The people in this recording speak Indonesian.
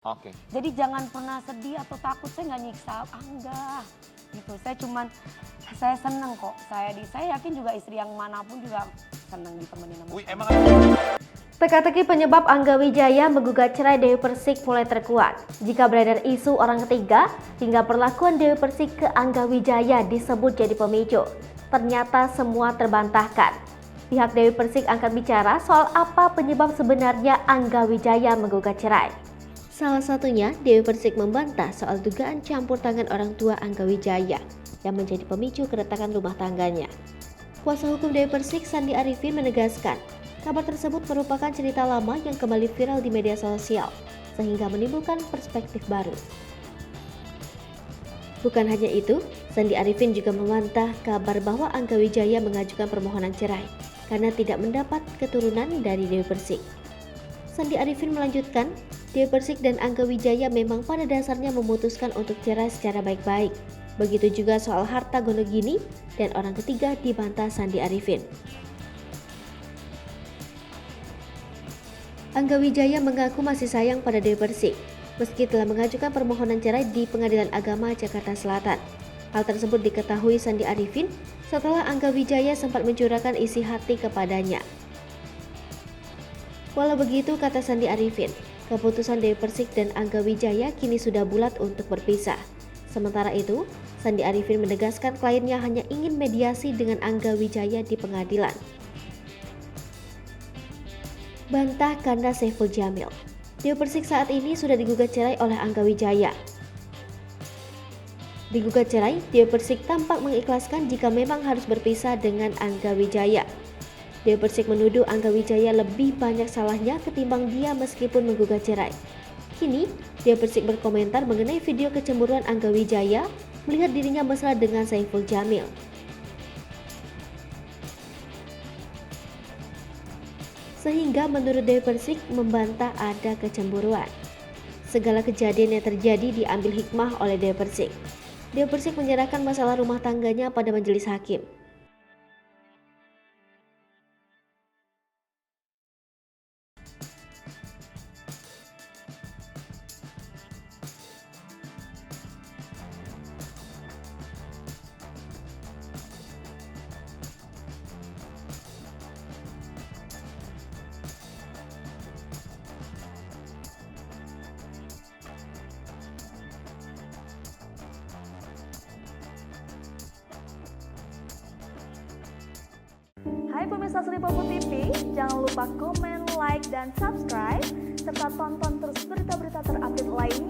Oke. Jadi jangan pernah sedih atau takut, saya nggak nyiksa, enggak. Gitu, saya seneng kok. Saya yakin juga istri yang manapun juga seneng ditemenin sama Wih, saya. emang Teka-teki penyebab Angga Wijaya menggugat cerai Dewi Persik mulai terkuat. Jika beredar isu orang ketiga, hingga perlakuan Dewi Persik ke Angga Wijaya disebut jadi pemicu. Ternyata semua terbantahkan. Pihak Dewi Persik angkat bicara soal apa penyebab sebenarnya Angga Wijaya menggugat cerai. Salah satunya, Dewi Persik membantah soal dugaan campur tangan orang tua Angga Wijaya yang menjadi pemicu keretakan rumah tangganya. Kuasa hukum Dewi Persik, Sandi Arifin, menegaskan kabar tersebut merupakan cerita lama yang kembali viral di media sosial, sehingga menimbulkan perspektif baru. Bukan hanya itu, Sandi Arifin juga membantah kabar bahwa Angga Wijaya mengajukan permohonan cerai karena tidak mendapat keturunan dari Dewi Persik. Sandi Arifin melanjutkan, Dewi Persik dan Angga Wijaya memang pada dasarnya memutuskan untuk cerai secara baik-baik. Begitu juga soal harta gonogini dan orang ketiga dibantah Sandi Arifin. Angga Wijaya mengaku masih sayang pada Dewi Persik, meski telah mengajukan permohonan cerai di Pengadilan Agama Jakarta Selatan. Hal tersebut diketahui Sandi Arifin setelah Angga Wijaya sempat mencurahkan isi hati kepadanya. Walau begitu, kata Sandi Arifin, keputusan Dewi Persik dan Angga Wijaya kini sudah bulat untuk berpisah. Sementara itu, Sandi Arifin menegaskan kliennya hanya ingin mediasi dengan Angga Wijaya di pengadilan. Bantah karena Saiful Jamil. Dewi Persik saat ini sudah digugat cerai oleh Angga Wijaya. Digugat cerai, Dewi Persik tampak mengikhlaskan jika memang harus berpisah dengan Angga Wijaya. Dewi Persik menuduh Angga Wijaya lebih banyak salahnya ketimbang dia meskipun menggugat cerai. Kini, Dewi Persik berkomentar mengenai video kecemburuan Angga Wijaya melihat dirinya mesra dengan Saiful Jamil. Sehingga menurut Dewi Persik membantah ada kecemburuan. Segala kejadian yang terjadi diambil hikmah oleh Dewi Persik. Dewi Persik menyerahkan masalah rumah tangganya pada majelis hakim. Hai pemirsa Sri Popo TV, jangan lupa komen, like, dan subscribe, serta tonton terus berita-berita terupdate lainnya